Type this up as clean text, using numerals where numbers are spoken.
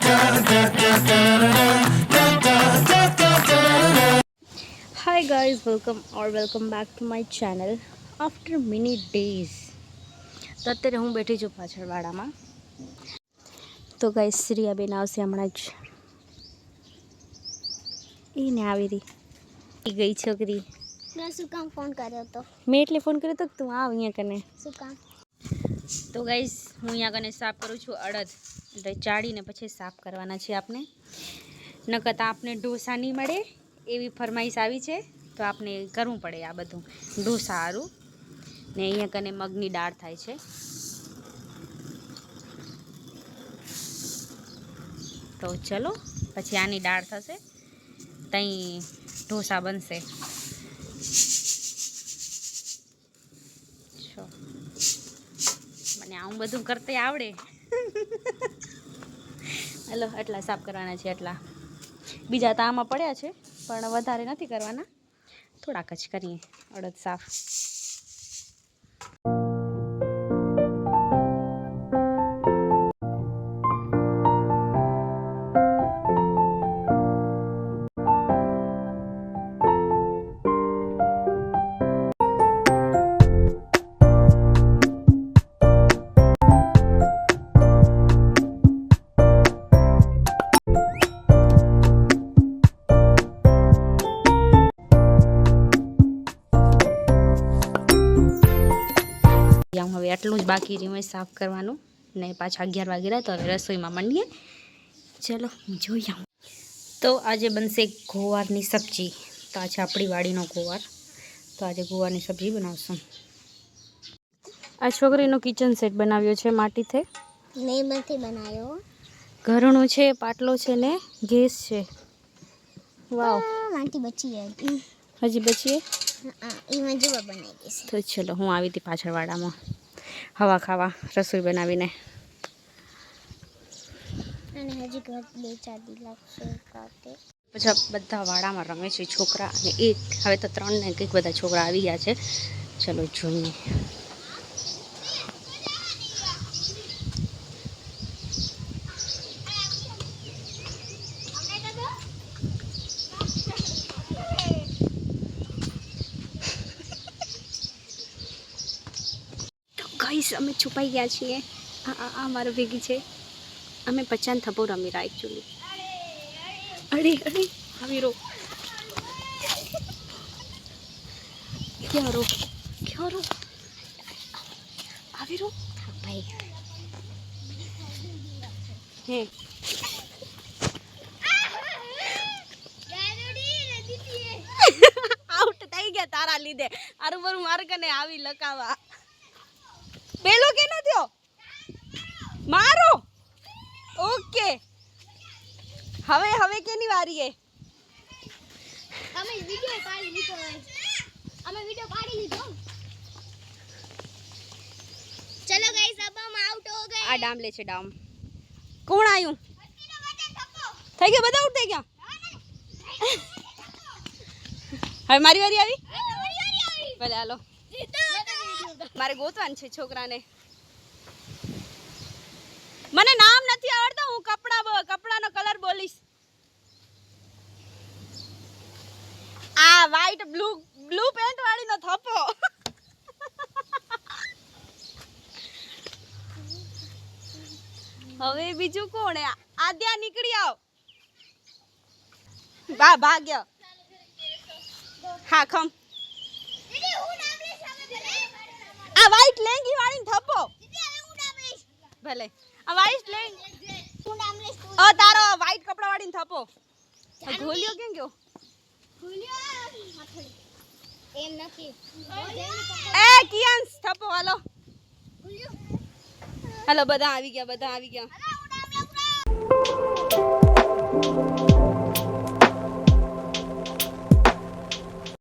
Hi guys, welcome back to my channel after many days. તો અત્યારે હું બેઠી છું પાછળ વાડામાં. તો ગાઈસ શ્રીયાબેન આવશે હમણાં જ. એને આવી રહી એ ગઈ છોકરી. મેં શું કામ ફોન કર્યો તો? મેં એટલે ફોન કર્યો તો કે તું આવ અહીંયા કને. શું કામ? તો ગાઈસ હું અહીંયા કને સાફ કરું છું અડદ. એટલે ચાળીને પછી સાફ કરવાના છે આપણે. નકર આપને ઢોસા નહીં મળે એવી ફરમાઈશ આવી છે, તો આપણે કરવું પડે આ બધું ઢોસા સારું. ને અહીંયા કને મગની દાળ થાય છે. તો ચલો પછી આની દાળ થશે, ત્યાં ઢોસા બનશે. મને આવું બધું કરતે આવડે. હલો, એટલા સાફ કરવાના છે. એટલા બીજા તો આમાં પડ્યા છે, પણ વધારે નથી કરવાના, થોડાક જ કરીએ અડદ સાફ. હવે આટલું જ બાકી રહ્યું હોય સાફ કરવાનું, ને પાછા 11 વાગી રહ્યા. તો હવે રસોઈમાં માંડીએ. ચલો જોઈ આવું. તો આજે બનશે ગોવારની સબ્જી. તો આજે આપણી વાડીનો ગોવાર, તો આજે ગોવારની સબ્જી બનાવશું. આ છોકરીનો કિચન સેટ બનાવ્યો છે માટીથી. મેં નથી બનાવ્યો. ઘરણું છે, પાટલો છે ને ગેસ છે. વાવ, માટી બચી હતી. હજી બચીએ એમાં જેવા બનાવી દઈશ. તો ચલો હું આવી હતી પાછળ વાડામાં હવા ખાવા, રસોઈ બનાવીને. અને હજી ઘર 2-4 દી લાગશે કાતે. પછી બધા વાડામાં રમે છે છોકરા, અને એક હવે તો 3 ને કંઈક બધા છોકરા આવી ગયા છે. ચલો જોઈએ. ગાઈસ અમે છુપાઈ ગયા છીએ. આ મારો ભેગી છે. અમે 50 થપ્પો રમી રહ્યા એકચ્યુઅલી. અરે અરે આવી રો ક્યાં રો આવી રો ભાઈ હે આઉટ થઈ ગયા તારા લીધે. આરું બરું માર કને આવી લકાવા. પેલો કેનો થયો મારો. ઓકે, હવે કેની વારી હે? અમે વિડિયો પાડી લીધો. ચલો ગાઈસ, अब हम आउट हो गए. આ ડામ લે છે ડામ. કોણ આયું? થઈ ગયા બધા આઉટ થઈ ગયા. હવે મારી વારી આવી. ભલે હાલો, મારે ગોતવાનું છે છોકરાને. મને નામ નથી આવડતું, હું કપડાનો કલર બોલીશ. આ વ્હાઈટ બ્લુ પેન્ટ વાળીનો થપ્પો. હવે બીજું કોણ? આદ્યા નીકળી આવ. ભાગ્ય. હા ખમ. આ વ્હાઈટ લેંગી વાળીનો થપ્પો. ભલે આ વ્હાઈટ લેંગી. તારો વ્હાઈટ કપડા વાળીનો થપ્પો. ગોલિયો કેમ ગયો? એમ નથી. એ કિયાન્સ થપ્પો. હાલો બધા આવી ગયા.